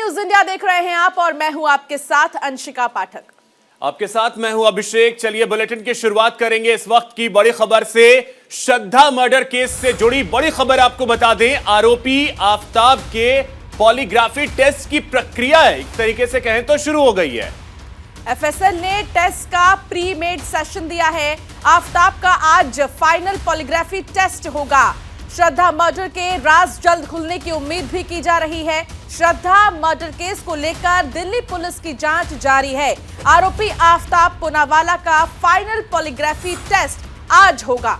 News India देख रहे हैं आप और मैं हूं आपके साथ अंशिका पाठक। आपके साथ मैं हूं अभिषेक। चलिए बुलेटिन की शुरुआत करेंगे इस वक्त की बड़ी खबर से। श्रद्धा मर्डर केस से जुड़ी बड़ी खबर आपको बता दें। आरोपी आफताब के पॉलीग्राफी टेस्ट की प्रक्रिया एक तरीके से कहें तो शुरू हो गई है। एफएसएल ने टेस्ट का प्री मेड सेशन दिया है। आफताब का आज फाइनल पॉलीग्राफी टेस्ट होगा। श्रद्धा मर्डर के राज जल्द खुलने की उम्मीद भी की जा रही है। श्रद्धा मर्डर केस को लेकर दिल्ली पुलिस की जांच जारी है। आरोपी आफताब पूनावाला का फाइनल पॉलीग्राफी टेस्ट आज होगा।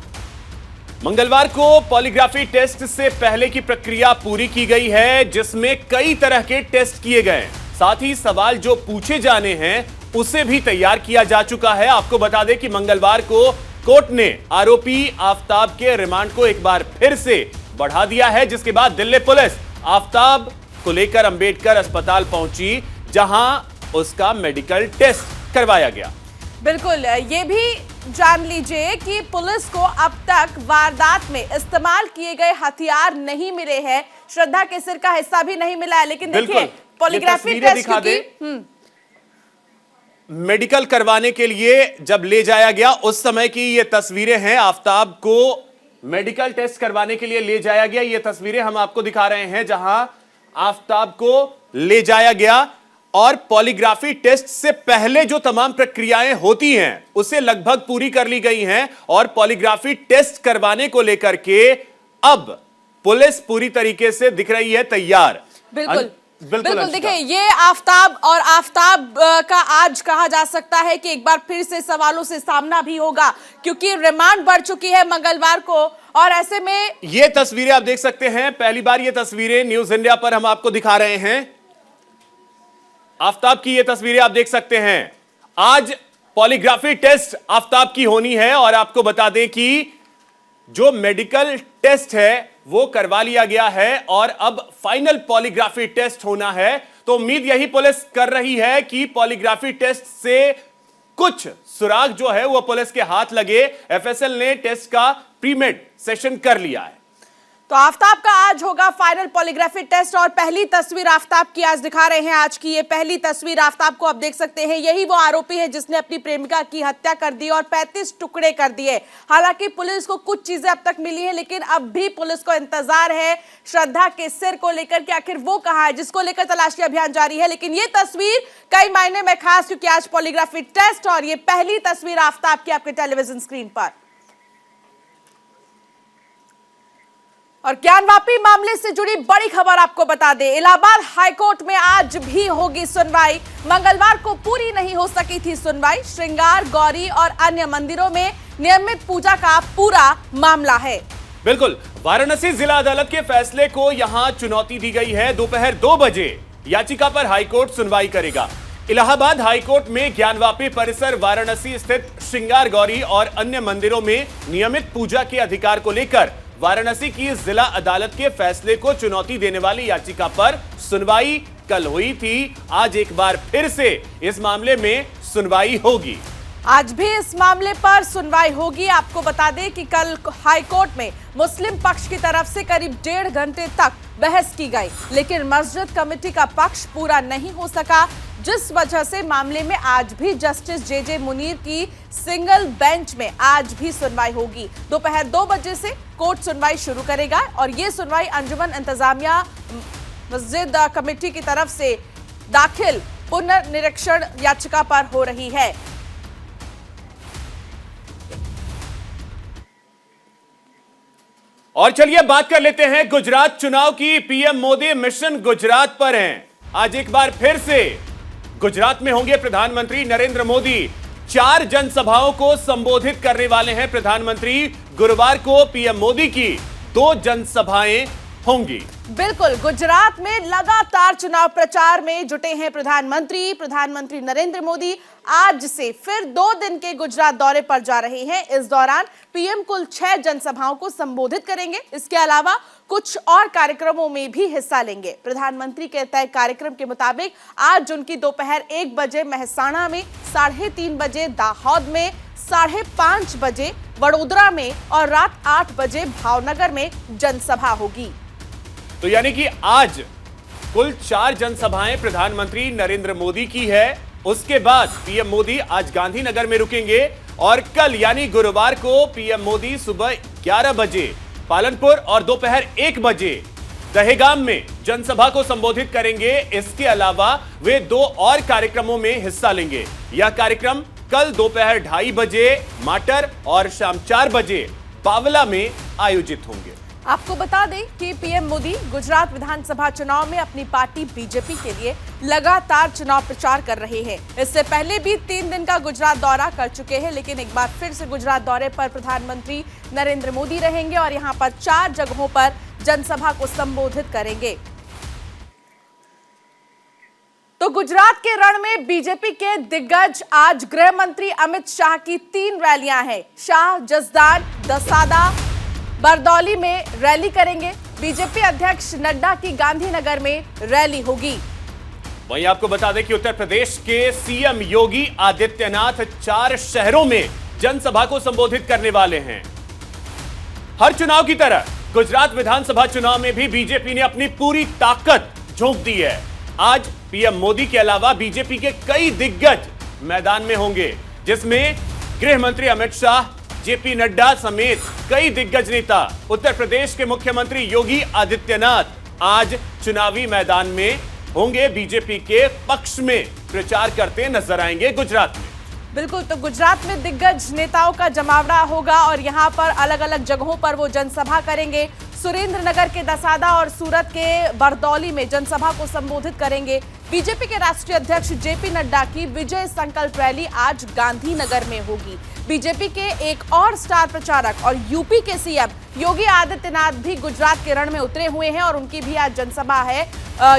मंगलवार को पॉलीग्राफी टेस्ट से पहले की प्रक्रिया पूरी की गई है, जिसमें कई तरह के टेस्ट किए गए। साथ ही सवाल जो पूछे जाने हैं उसे भी तैयार किया जा चुका है। आपको बता दें कि मंगलवार को कोर्ट ने आरोपी आफताब के रिमांड को एक बार फिर से बढ़ा दिया है, जिसके बाद दिल्ली पुलिस आफताब को लेकर अंबेडकर अस्पताल पहुंची, जहां उसका मेडिकल टेस्ट करवाया गया। बिल्कुल, ये भी जान लीजिए कि पुलिस को अब तक वारदात में इस्तेमाल किए गए हथियार नहीं मिले हैं। श्रद्धा के सिर का हिस्सा भी नहीं मिला है, लेकिन देखिए पॉलीग्राफी टेस्ट क्योंकि मेडिकल करवाने के लिए जब ले जाया गया उस समय की ये तस्वीरें हैं। आफताब को मेडिकल टेस्ट करवाने के लिए ले जाया गया, ये तस्वीरें हम आपको दिखा रहे हैं जहां आफताब को ले जाया गया। और पॉलीग्राफी टेस्ट से पहले जो तमाम प्रक्रियाएं होती हैं उसे लगभग पूरी कर ली गई हैं। और पॉलीग्राफी टेस्ट करवाने को लेकर के अब पुलिस पूरी तरीके से दिख रही है तैयार। बिल्कुल देखिए, ये आफताब और आफताब का आज कहा जा सकता है कि एक बार फिर से सवालों से सामना भी होगा, क्योंकि रिमांड बढ़ चुकी है मंगलवार को। और ऐसे में ये तस्वीरें आप देख सकते हैं, पहली बार ये तस्वीरें न्यूज इंडिया पर हम आपको दिखा रहे हैं। आफताब की ये तस्वीरें आप देख सकते हैं। आज पॉलीग्राफी टेस्ट आफताब की होनी है। और आपको बता दें कि जो मेडिकल टेस्ट है वो करवा लिया गया है और अब फाइनल पॉलीग्राफी टेस्ट होना है। तो उम्मीद यही पुलिस कर रही है कि पॉलीग्राफी टेस्ट से कुछ सुराग जो है वो पुलिस के हाथ लगे। एफएसएल ने टेस्ट का प्रीमेड सेशन कर लिया है। तो आफताब का आज होगा फाइनल पॉलीग्राफी टेस्ट। और पहली तस्वीर आफताब की आज दिखा रहे हैं। आज की ये पहली तस्वीर आफताब को आप देख सकते हैं। यही वो आरोपी है जिसने अपनी प्रेमिका की हत्या कर दी और 35 टुकड़े कर दिए। हालांकि पुलिस को कुछ चीजें अब तक मिली हैं, लेकिन अब भी पुलिस को इंतजार है श्रद्धा के सिर को लेकर कि आखिर वो कहां है, जिसको लेकर तलाशी अभियान जारी है। लेकिन ये तस्वीर कई मायने में खास, क्योंकि आज पॉलीग्राफी टेस्ट और ये पहली तस्वीर आफताब की आपके टेलीविजन स्क्रीन पर। और ज्ञानवापी मामले से जुड़ी बड़ी खबर आपको बता दें। इलाहाबाद हाईकोर्ट में आज भी होगी सुनवाई। मंगलवार को पूरी नहीं हो सकी थी सुनवाई। श्रृंगार, गौरी और अन्य मंदिरों में नियमित पूजा का पूरा मामला है। बिल्कुल, वाराणसी जिला अदालत के फैसले को यहां चुनौती दी गई है। दोपहर 2 बजे याचिका पर हाईकोर्ट सुनवाई करेगा। इलाहाबाद हाईकोर्ट में ज्ञानवापी परिसर वाराणसी स्थित श्रृंगार, गौरी और अन्य मंदिरों में नियमित पूजा के अधिकार को लेकर वाराणसी की जिला अदालत के फैसले को चुनौती देने वाली याचिका पर सुनवाई कल हुई थी। आज एक बार फिर से इस मामले में सुनवाई होगी। आज भी इस मामले पर सुनवाई होगी। आपको बता दें कि कल हाईकोर्ट में मुस्लिम पक्ष की तरफ से करीब 1.5 घंटे तक बहस की गई, लेकिन मस्जिद कमेटी का पक्ष पूरा नहीं हो सका, जिस वजह से मामले में आज भी जस्टिस जे मुनीर की सिंगल बेंच में आज भी सुनवाई होगी। दोपहर 2 बजे से कोर्ट सुनवाई शुरू करेगा और ये सुनवाई अंजुमन इंतजामिया मस्जिद कमेटी की तरफ से दाखिल पुनर्निरीक्षण याचिका पर हो रही है। और चलिए बात कर लेते हैं गुजरात चुनाव की। पीएम मोदी मिशन गुजरात पर हैं। आज एक बार फिर से गुजरात में होंगे प्रधानमंत्री नरेंद्र मोदी। 4 जनसभाओं को संबोधित करने वाले हैं प्रधानमंत्री। गुरुवार को पीएम मोदी की 2 जनसभाएं होंगी। बिल्कुल, गुजरात में लगातार चुनाव प्रचार में जुटे हैं प्रधानमंत्री नरेंद्र मोदी। आज से फिर 2 दिन के गुजरात दौरे पर जा रहे हैं। इस दौरान पीएम कुल 6 जनसभाओं को संबोधित करेंगे। इसके अलावा कुछ और कार्यक्रमों में भी हिस्सा लेंगे। प्रधानमंत्री के तय कार्यक्रम के मुताबिक आज उनकी दोपहर 1 बजे मेहसाणा में, 3:30 बजे दाहोद में, 5:30 बजे वडोदरा में और रात 8 बजे भावनगर में जनसभा होगी। तो यानी कि आज कुल 4 जनसभाएं प्रधानमंत्री नरेंद्र मोदी की है। उसके बाद पीएम मोदी आज गांधीनगर में रुकेंगे और कल यानी गुरुवार को पीएम मोदी सुबह 11 बजे पालनपुर और दोपहर 1 बजे दहेगाम में जनसभा को संबोधित करेंगे। इसके अलावा वे 2 और कार्यक्रमों में हिस्सा लेंगे। यह कार्यक्रम कल दोपहर 2:30 बजे माटर और शाम 4 बजे बावला में आयोजित होंगे। आपको बता दें कि पीएम मोदी गुजरात विधानसभा चुनाव में अपनी पार्टी बीजेपी के लिए लगातार चुनाव प्रचार कर रहे हैं। इससे पहले भी 3 दिन का गुजरात दौरा कर चुके हैं, लेकिन एक बार फिर से गुजरात दौरे पर प्रधानमंत्री नरेंद्र मोदी रहेंगे और यहां पर 4 जगहों पर जनसभा को संबोधित करेंगे। तो गुजरात के रण में बीजेपी के दिग्गज आज गृह मंत्री अमित शाह की 3 रैलियां हैं। शाह, जसदान, दसादा, बरदौली में रैली करेंगे। बीजेपी अध्यक्ष नड्डा की गांधीनगर में रैली होगी। वहीं आपको बता दें कि उत्तर प्रदेश के सीएम योगी आदित्यनाथ 4 शहरों में जनसभा को संबोधित करने वाले हैं। हर चुनाव की तरह गुजरात विधानसभा चुनाव में भी बीजेपी ने अपनी पूरी ताकत झोंक दी है। आज पीएम मोदी के अलावा बीजेपी के कई दिग्गज मैदान में होंगे, जिसमें गृह मंत्री अमित शाह, जेपी नड्डा समेत कई दिग्गज नेता। उत्तर प्रदेश के मुख्यमंत्री योगी आदित्यनाथ आज चुनावी मैदान में होंगे। बीजेपी के पक्ष में प्रचार करते नजर आएंगे गुजरात में। बिल्कुल, तो गुजरात में दिग्गज नेताओं का जमावड़ा होगा और यहां पर अलग अलग जगहों पर वो जनसभा करेंगे। सुरेंद्रनगर के दसादा और सूरत के बरदौली में जनसभा को संबोधित करेंगे। बीजेपी के राष्ट्रीय अध्यक्ष जेपी नड्डा की विजय संकल्प रैली आज गांधीनगर में होगी। बीजेपी के एक और स्टार प्रचारक और यूपी के सीएम योगी आदित्यनाथ भी गुजरात के रण में उतरे हुए हैं और उनकी भी आज जनसभा है।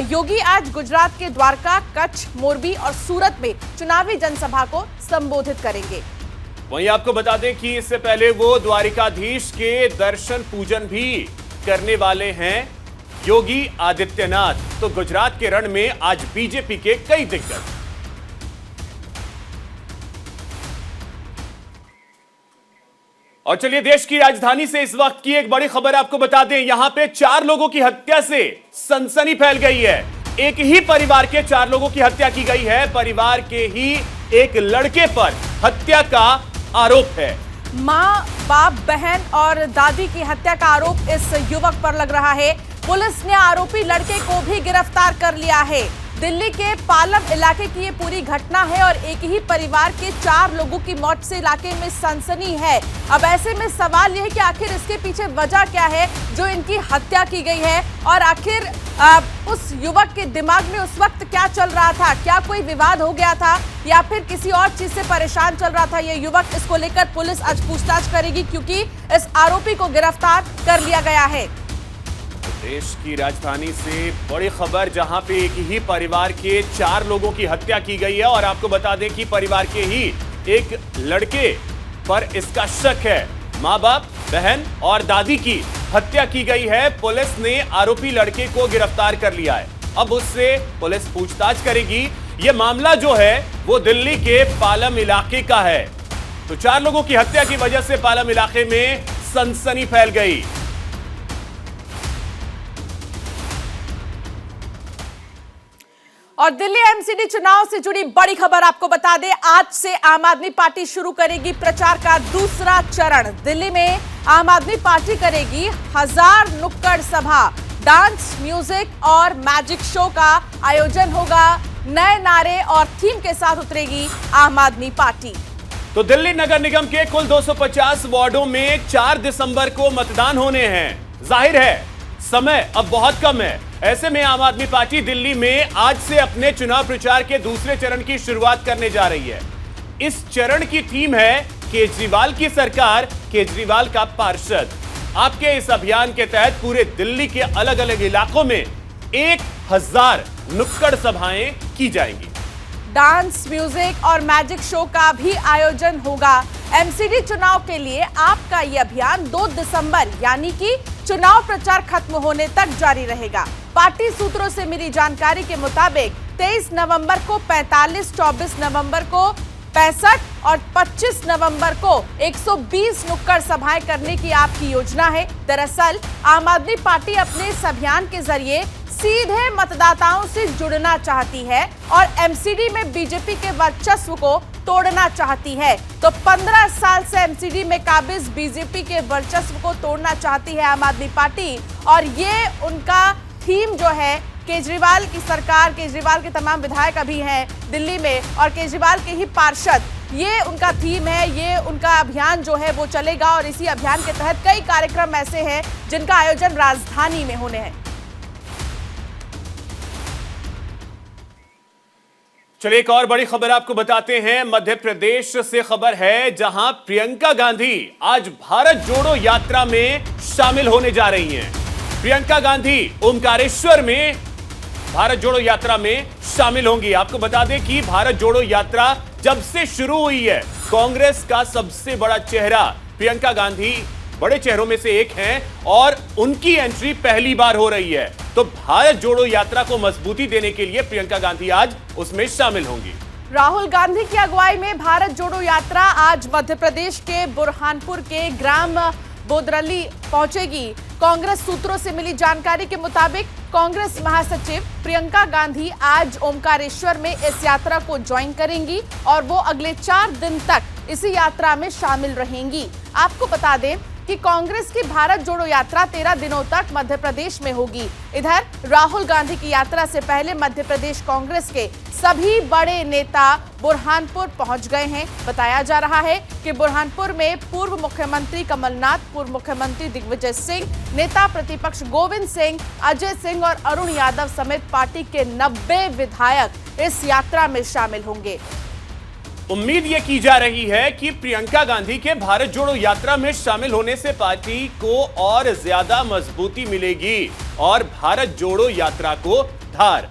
योगी आज गुजरात के द्वारका, कच्छ, मोरबी और सूरत में चुनावी जनसभा को संबोधित करेंगे। वहीं आपको बता दें कि इससे पहले वो द्वारिकाधीश के दर्शन पूजन भी करने वाले हैं योगी आदित्यनाथ। तो गुजरात के रण में आज बीजेपी के कई दिग्गज। और चलिए देश की राजधानी से इस वक्त की एक बड़ी खबर आपको बता दें। यहां पे 4 लोगों की हत्या से सनसनी फैल गई है। एक ही परिवार के 4 लोगों की हत्या की गई है। परिवार के ही एक लड़के पर हत्या का आरोप है। मां, बाप, बहन और दादी की हत्या का आरोप इस युवक पर लग रहा है। पुलिस ने आरोपी लड़के को भी गिरफ्तार कर लिया है। दिल्ली के पालम इलाके की ये पूरी घटना है और एक ही परिवार के 4 लोगों की मौत से इलाके में सनसनी है। अब ऐसे में सवाल यह है कि आखिर इसके पीछे वजह क्या है जो इनकी हत्या की गई है और आखिर उस युवक के दिमाग में उस वक्त क्या चल रहा था? क्या कोई विवाद हो गया था या फिर किसी और चीज से परेशान चल रहा था ये युवक? इसको लेकर पुलिस आज पूछताछ करेगी क्योंकि इस आरोपी को गिरफ्तार कर लिया गया है। देश की राजधानी से बड़ी खबर, जहां पे एक ही परिवार के 4 लोगों की हत्या की गई है और आपको बता दें कि परिवार के ही एक लड़के पर इसका शक है। मां, बाप, बहन और दादी की हत्या की गई है। पुलिस ने आरोपी लड़के को गिरफ्तार कर लिया है। अब उससे पुलिस पूछताछ करेगी। यह मामला जो है वो दिल्ली के पालम इलाके का है। तो 4 लोगों की हत्या की वजह से पालम इलाके में सनसनी फैल गई। और दिल्ली एमसीडी चुनाव से जुड़ी बड़ी खबर आपको बता दें, आज से आम आदमी पार्टी शुरू करेगी प्रचार का दूसरा चरण। दिल्ली में आम आदमी पार्टी करेगी 1000 नुक्कड़ सभा, डांस, म्यूजिक और मैजिक शो का आयोजन होगा। नए नारे और थीम के साथ उतरेगी आम आदमी पार्टी। तो दिल्ली नगर निगम के कुल 250 वार्डों में 4 दिसंबर को मतदान होने हैं। जाहिर है समय अब बहुत कम है। ऐसे में आम आदमी पार्टी दिल्ली में आज से अपने चुनाव प्रचार के दूसरे चरण की शुरुआत करने जा रही है। इस चरण की थीम है केजरीवाल की सरकार, केजरीवाल का पार्षद। आपके इस अभियान के तहत पूरे दिल्ली के अलग अलग इलाकों में 1000 नुक्कड़ सभाएं की जाएंगी। डांस, म्यूजिक और मैजिक शो का भी आयोजन होगा। एमसीडी चुनाव के लिए आपका यह अभियान 2 दिसंबर यानी कि चुनाव प्रचार खत्म होने तक जारी रहेगा। पार्टी सूत्रों से मिली जानकारी के मुताबिक 23 नवंबर को 45, 24 नवंबर को 65 और 25 नवंबर को 120 नुक्कड़ सभाएं करने की आपकी योजना है। दरअसल आम आदमी पार्टी अपने इस अभियान के जरिए सीधे मतदाताओं से जुड़ना चाहती है और एमसीडी में बीजेपी के वर्चस्व को तोड़ना चाहती है। तो 15 साल से एमसीडी में काबिज बीजेपी के वर्चस्व को तोड़ना चाहती है आम आदमी पार्टी, और ये उनका थीम जो है केजरीवाल की सरकार, केजरीवाल के तमाम विधायक अभी हैं दिल्ली में और केजरीवाल के ही पार्षद, ये उनका थीम है, ये उनका अभियान जो है वो चलेगा। और इसी अभियान के तहत कई कार्यक्रम ऐसे हैं जिनका आयोजन राजधानी में होने हैं। चलिए एक और बड़ी खबर आपको बताते हैं। मध्य प्रदेश से खबर है, जहां प्रियंका गांधी आज भारत जोड़ो यात्रा में शामिल होने जा रही हैं। प्रियंका गांधी ओमकारेश्वर में भारत जोड़ो यात्रा में शामिल होंगी। आपको बता दें कि भारत जोड़ो यात्रा जब से शुरू हुई है, कांग्रेस का सबसे बड़ा चेहरा प्रियंका गांधी बड़े चेहरों में से एक हैं और उनकी एंट्री पहली बार हो रही है। तो भारत जोड़ो यात्रा को मजबूती देने के लिए प्रियंका गांधी आज उसमें शामिल होंगी। राहुल गांधी की अगुवाई में भारत जोड़ो यात्रा आज मध्य प्रदेश के बुरहानपुर के ग्राम बोदरली पहुंचेगी। कांग्रेस सूत्रों से मिली जानकारी के मुताबिक कांग्रेस महासचिव प्रियंका गांधी आज ओमकारेश्वर में इस यात्रा को ज्वाइन करेंगी और वो अगले 4 दिन तक इसी यात्रा में शामिल रहेंगी। आपको बता दें कि कांग्रेस की भारत जोड़ो यात्रा 13 दिनों तक मध्य प्रदेश में होगी। इधर राहुल गांधी की यात्रा से पहले मध्य प्रदेश कांग्रेस के सभी बड़े नेता बुरहानपुर पहुंच गए हैं। बताया जा रहा है कि बुरहानपुर में पूर्व मुख्यमंत्री कमलनाथ, पूर्व मुख्यमंत्री दिग्विजय सिंह, नेता प्रतिपक्ष गोविंद सिंह, अजय सिंह और अरुण यादव समेत पार्टी के 90 विधायक इस यात्रा में शामिल होंगे। उम्मीद यह की जा रही है कि प्रियंका गांधी के भारत जोड़ो यात्रा में शामिल होने से पार्टी को और ज्यादा मजबूती मिलेगी और भारत जोड़ो यात्रा को धार।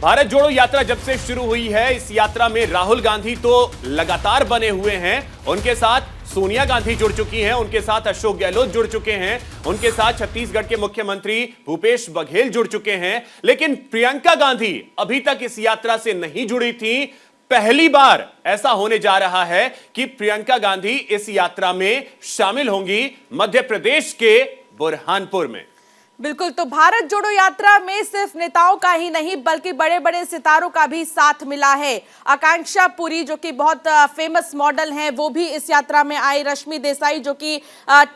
भारत जोड़ो यात्रा जब से शुरू हुई है, इस यात्रा में राहुल गांधी तो लगातार बने हुए हैं, उनके साथ सोनिया गांधी जुड़ चुकी हैं, उनके साथ अशोक गहलोत जुड़ चुके हैं, उनके साथ छत्तीसगढ़ के मुख्यमंत्री भूपेश बघेल जुड़ चुके हैं। लेकिन प्रियंका गांधी अभी तक इस यात्रा से नहीं जुड़ी थी। पहली बार ऐसा होने जा रहा है कि प्रियंका गांधी इस यात्रा में शामिल होंगी मध्य प्रदेश के बुरहानपुर में। बिल्कुल, तो भारत जोड़ो यात्रा में सिर्फ नेताओं का ही नहीं बल्कि बड़े बड़े सितारों का भी साथ मिला है। आकांक्षा पुरी जो कि बहुत फेमस मॉडल हैं, वो भी इस यात्रा में आई। रश्मि देसाई जो कि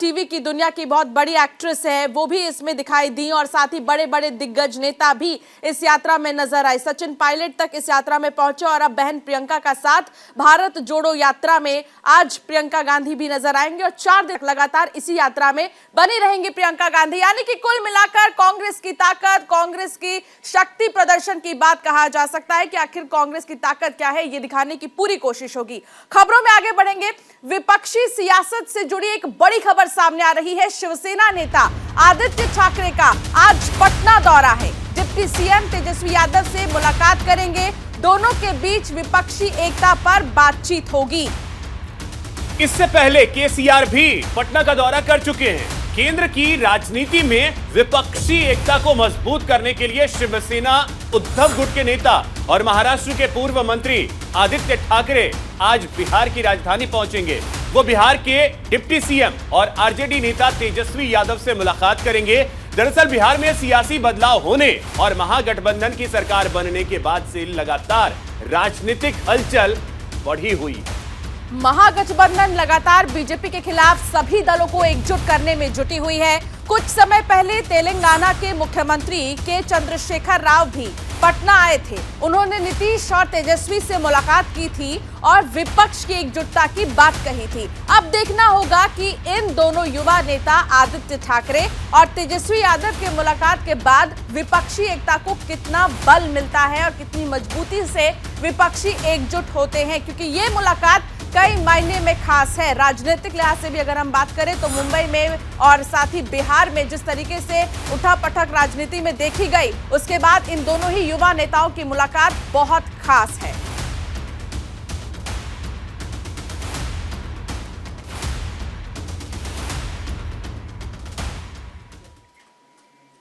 टीवी की दुनिया की बहुत बड़ी एक्ट्रेस है, वो भी इसमें दिखाई दी और साथ ही बड़े बड़े दिग्गज नेता भी इस यात्रा में नजर आए। सचिन पायलट तक इस यात्रा में पहुंचे और अब बहन प्रियंका का साथ भारत जोड़ो यात्रा में आज प्रियंका गांधी भी नजर आएंगे और 4 दिन लगातार इसी यात्रा में बनी रहेंगी प्रियंका गांधी। यानी कि कुल मिलाकर कांग्रेस की ताकत, कांग्रेस की शक्ति प्रदर्शन की बात कहा जा सकता है कि आखिर कांग्रेस की ताकत क्या है, ये दिखाने की पूरी कोशिश होगी। खबरों में आगे बढ़ेंगे। विपक्षी सियासत से जुड़ी एक बड़ी खबर सामने आ रही है। शिवसेना नेता आदित्य ठाकरे का आज पटना दौरा है। डिप्टी सीएम तेजस्वी यादव से मुलाकात करेंगे। दोनों के बीच विपक्षी एकता पर बातचीत होगी। इससे पहले केसीआर भी पटना का दौरा कर चुके हैं। केंद्र की राजनीति में विपक्षी एकता को मजबूत करने के लिए शिवसेना उद्धव गुट के नेता और महाराष्ट्र के पूर्व मंत्री आदित्य ठाकरे आज बिहार की राजधानी पहुंचेंगे। वो बिहार के डिप्टी सीएम और आरजेडी नेता तेजस्वी यादव से मुलाकात करेंगे। दरअसल बिहार में सियासी बदलाव होने और महागठबंधन की सरकार बनने के बाद से लगातार राजनीतिक हलचल बढ़ी हुई। महागठबंधन लगातार बीजेपी के खिलाफ सभी दलों को एकजुट करने में जुटी हुई है। कुछ समय पहले तेलंगाना के मुख्यमंत्री के चंद्रशेखर राव भी पटना आए थे। उन्होंने नीतीश और तेजस्वी से मुलाकात की थी और विपक्ष की एकजुटता की बात कही थी। अब देखना होगा कि इन दोनों युवा नेता आदित्य ठाकरे और तेजस्वी यादव के मुलाकात के बाद विपक्षी एकता को कितना बल मिलता है और कितनी मजबूती से विपक्षी एकजुट होते हैं, क्योंकि ये मुलाकात कई मायने में खास है। राजनीतिक लिहाज से भी अगर हम बात करें तो मुंबई में और साथ ही बिहार में जिस तरीके से उठापटक राजनीति में देखी गई, उसके बाद इन दोनों ही युवा नेताओं की मुलाकात बहुत खास है।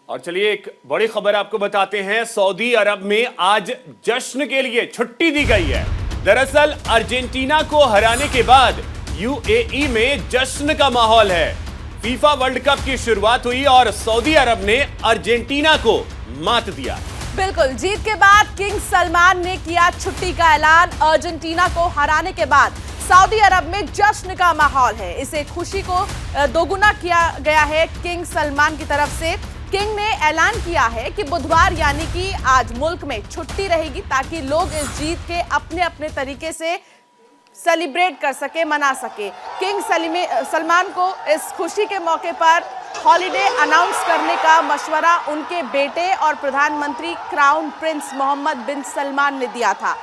और चलिए एक बड़ी खबर आपको बताते हैं। सऊदी अरब में आज जश्न के लिए छुट्टी दी गई है। दरअसल अर्जेंटीना को हराने के बाद यूएई में जश्न का माहौल है। फीफा वर्ल्ड कप की शुरुआत हुई और सऊदी अरब ने अर्जेंटीना को मात दिया। बिल्कुल, जीत के बाद किंग सलमान ने किया छुट्टी का ऐलान। अर्जेंटीना को हराने के बाद सऊदी अरब में जश्न का माहौल है। इसे खुशी को दोगुना किया गया है किंग सलमान की तरफ से। किंग ने ऐलान किया है कि बुधवार यानी कि आज मुल्क में छुट्टी रहेगी ताकि लोग इस जीत के अपने अपने तरीके से सेलिब्रेट कर सके, मना सके। किंग सलमान को इस खुशी के मौके पर हॉलिडे अनाउंस करने का मशवरा उनके बेटे और प्रधानमंत्री क्राउन प्रिंस मोहम्मद बिन सलमान ने दिया था।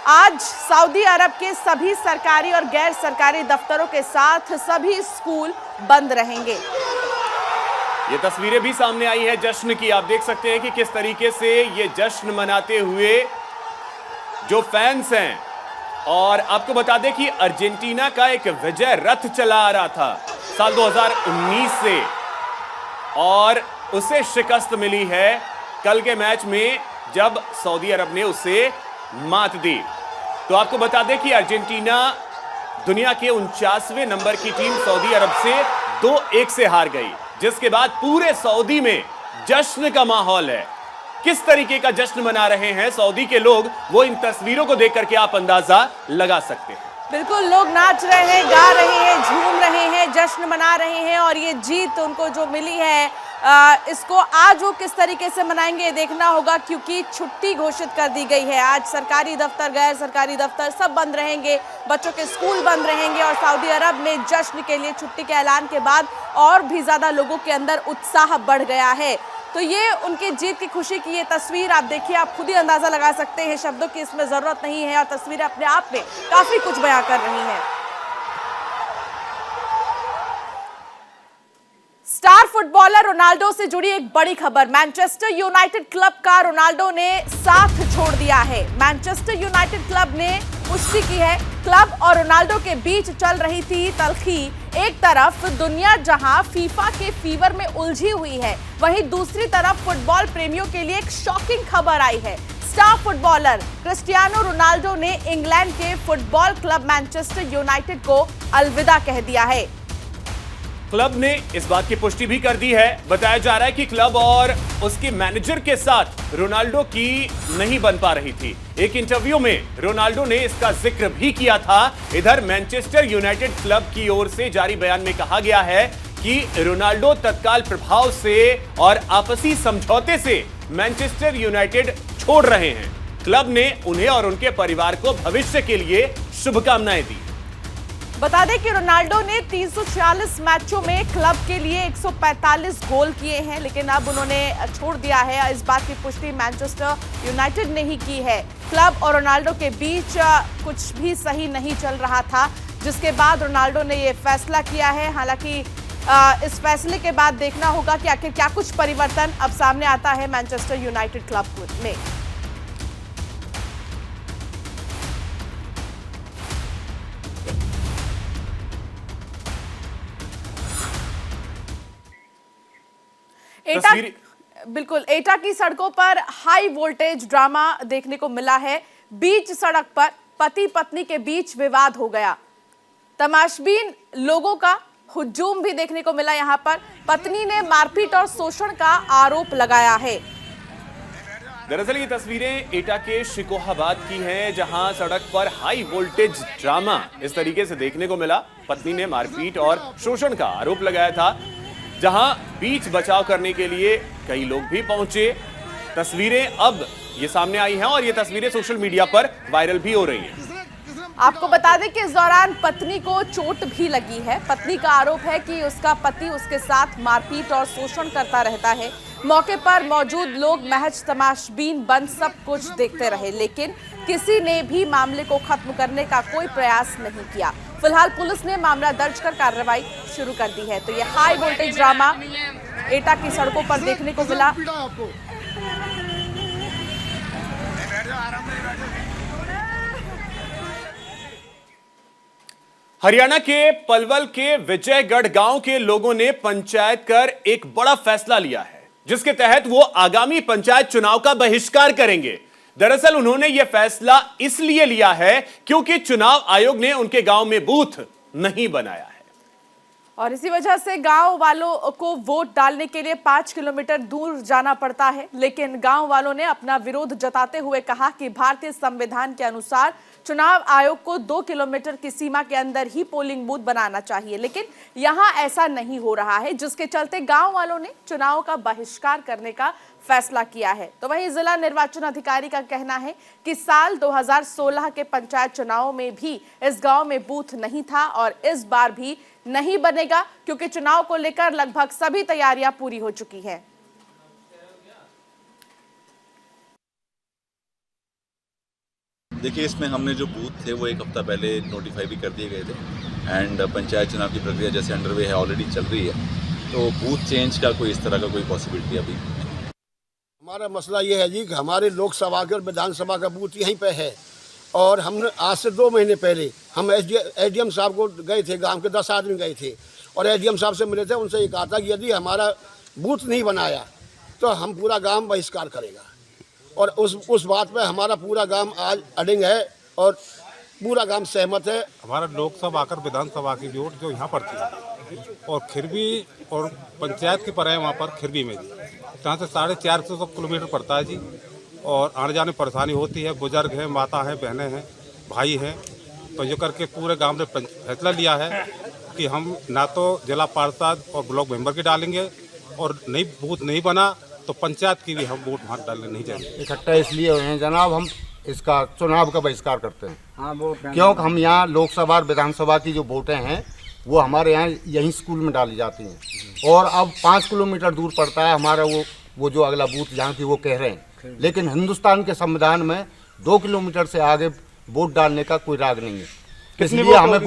आज सऊदी अरब के सभी सरकारी और गैर सरकारी दफ्तरों के साथ सभी स्कूल बंद रहेंगे। ये तस्वीरें भी सामने आई है जश्न की। आप देख सकते हैं कि किस तरीके से ये जश्न मनाते हुए जो फैंस हैं, और आपको बता दें कि अर्जेंटीना का एक विजय रथ चला आ रहा था साल 2019 से, और उसे शिकस्त मिली है कल के मैच में जब सऊदी अरब ने उसे मात दी। तो आपको बता दें कि अर्जेंटीना दुनिया के 49वें नंबर की टीम सऊदी अरब से 2-1 से हार गई, जिसके बाद पूरे सऊदी में जश्न का माहौल है। किस तरीके का जश्न मना रहे हैं सऊदी के लोग, वो इन तस्वीरों को देख करके आप अंदाजा लगा सकते हैं। बिल्कुल, लोग नाच रहे हैं, गा रहे हैं, झूम रहे हैं, जश्न मना रहे हैं, और ये जीत उनको जो मिली है इसको आज वो किस तरीके से मनाएंगे देखना होगा, क्योंकि छुट्टी घोषित कर दी गई है। आज सरकारी दफ्तर, गैर सरकारी दफ्तर सब बंद रहेंगे, बच्चों के स्कूल बंद रहेंगे, और सऊदी अरब में जश्न के लिए छुट्टी के ऐलान के बाद और भी ज्यादा लोगों के अंदर उत्साह बढ़ गया है। तो ये उनकी जीत की खुशी की ये तस्वीर आप देखिए, आप खुद ही अंदाजा लगा सकते हैं, शब्दों की इसमें जरूरत नहीं है, और तस्वीरें अपने आप में काफी कुछ बयां कर रही हैं। स्टार फुटबॉलर रोनाल्डो से जुड़ी एक बड़ी खबर। मैनचेस्टर यूनाइटेड क्लब का रोनाल्डो ने साथ छोड़ दिया है। मैनचेस्टर यूनाइटेड क्लब ने पुष्टि की है, क्लब और रोनाल्डो के बीच चल रही थी तल्खी। एक तरफ दुनिया जहां फीफा के फीवर में उलझी हुई है, वहीं दूसरी तरफ फुटबॉल प्रेमियों के लिए एक शॉकिंग खबर आई है। स्टार फुटबॉलर क्रिस्टियानो रोनाल्डो ने इंग्लैंड के फुटबॉल क्लब मैनचेस्टर यूनाइटेड को अलविदा कह दिया है। क्लब ने इस बात की पुष्टि भी कर दी है। बताया जा रहा है कि क्लब और उसके मैनेजर के साथ रोनाल्डो की नहीं बन पा रही थी। एक इंटरव्यू में रोनाल्डो ने इसका जिक्र भी किया था। इधर मैनचेस्टर यूनाइटेड क्लब की ओर से जारी बयान में कहा गया है कि रोनाल्डो तत्काल प्रभाव से और आपसी समझौते से मैनचेस्टर यूनाइटेड छोड़ रहे हैं। क्लब ने उन्हें और उनके परिवार को भविष्य के लिए शुभकामनाएं दी। बता दें कि रोनाल्डो ने 346 मैचों में क्लब के लिए 145 गोल किए हैं, लेकिन अब उन्होंने छोड़ दिया है। इस बात की पुष्टि मैनचेस्टर यूनाइटेड ने ही की है। क्लब और रोनाल्डो के बीच कुछ भी सही नहीं चल रहा था, जिसके बाद रोनाल्डो ने यह फैसला किया है। हालांकि इस फैसले के बाद देखना होगा कि आखिर क्या कुछ परिवर्तन अब सामने आता है मैनचेस्टर यूनाइटेड क्लब में। बिल्कुल, एटा की सड़कों पर हाई वोल्टेज ड्रामा देखने को मिला है। बीच सड़क पर पति पत्नी के बीच विवाद हो गया। तमाशबीन लोगों का हुजूम भी देखने को मिला। यहां पर पत्नी ने मारपीट और शोषण का आरोप लगाया है। दरअसल ये तस्वीरें एटा के शिकोहाबाद की हैं, जहां सड़क पर हाई वोल्टेज ड्रामा इस तरीके से देखने को मिला। पत्नी ने मारपीट और शोषण का आरोप लगाया था, जहां बीच बचाव करने के लिए कई लोग भी पहुंचे। तस्वीरें अब ये सामने आई हैं और ये तस्वीरें सोशल मीडिया पर वायरल भी हो रही हैं। आपको बता दें कि इस दौरान पत्नी को चोट भी लगी है। पत्नी का आरोप है कि उसका पति उसके साथ मारपीट और शोषण करता रहता है। मौके पर मौजूद लोग महज तमाशबीन बन सब कुछ देखते रहे, लेकिन किसी ने भी मामले को खत्म करने का कोई प्रयास नहीं किया। फिलहाल पुलिस ने मामला दर्ज कर कार्रवाई शुरू कर दी है। तो ये हाई वोल्टेज ड्रामा एटा की सड़कों पर देखने को मिला। हरियाणा के पलवल के विजयगढ़ गांव के लोगों ने पंचायत कर एक बड़ा फैसला लिया है, जिसके तहत वो आगामी पंचायत चुनाव का बहिष्कार करेंगे। दरअसल उन्होंने यह फैसला इसलिए लिया है क्योंकि चुनाव आयोग ने उनके गांव में बूथ नहीं बनाया है। और इसी वजह से गांव वालों को वोट डालने के लिए 5 किलोमीटर दूर जाना पड़ता है। लेकिन गांव वालों ने अपना विरोध जताते हुए कहा कि भारतीय संविधान के अनुसार चुनाव आयोग को 2 किलोमीटर की सीमा के अंदर ही पोलिंग बूथ बनाना चाहिए, लेकिन यहां ऐसा नहीं हो रहा है, जिसके चलते गांव वालों ने चुनाव का बहिष्कार करने का फैसला किया है। तो वहीं जिला निर्वाचन अधिकारी का कहना है कि साल 2016 के पंचायत चुनाव में भी इस गांव में बूथ नहीं था और इस बार भी नहीं बनेगा, क्योंकि चुनाव को लेकर लगभग सभी तैयारियां पूरी हो चुकी हैं। देखिए, इसमें हमने जो बूथ थे वो एक हफ्ता पहले नोटिफाई भी कर दिए गए थे एंड पंचायत चुनाव की प्रक्रिया जैसे अंडरवे है, ऑलरेडी चल रही है, तो बूथ चेंज का कोई इस तरह का कोई पॉसिबिलिटी अभी नहीं। हमारा मसला ये है जी कि हमारे लोकसभा के और विधानसभा का बूथ यहीं पे है और हमने आज से 2 महीने पहले हम एसडीएम साहब को गए थे, गांव के 10 आदमी गए थे और एसडीएम साहब से मिले थे। उनसे ये कहा था कि यदि हमारा बूथ नहीं बनाया तो हम पूरा गांव बहिष्कार करेगा और उस बात पे हमारा पूरा गांव आज अडिंग है और पूरा गांव सहमत है। हमारा लोकसभा आकर विधानसभा की वोट जो यहाँ पड़ती है और खिरवी और पंचायत की पर है वहाँ पर खिरवी में जी, जहाँ से 450 किलोमीटर पड़ता है जी और आने जाने में परेशानी होती है। बुजुर्ग हैं, माता हैं, बहनें हैं, भाई हैं, तो ये करके पूरे गांव ने फैसला लिया है कि हम ना तो जिला पार्षद और ब्लॉक मेंबर के डालेंगे और नहीं बूथ नहीं बना तो पंचायत की भी हम वोट वहाँ डालने नहीं जाएंगे। इकट्ठा इसलिए हुए हैं जनाब, हम इसका चुनाव का बहिष्कार करते हैं। क्योंकि हम यहाँ लोकसभा और विधानसभा की जो वोटें हैं वो हमारे यहाँ यहीं स्कूल में डाली जाती हैं और अब 5 किलोमीटर दूर पड़ता है हमारा वो जो अगला बूथ जहाँ की वो कह रहे हैं। लेकिन हिंदुस्तान के संविधान में 2 किलोमीटर से आगे वोट डालने का कोई राग नहीं है, इसलिए हमें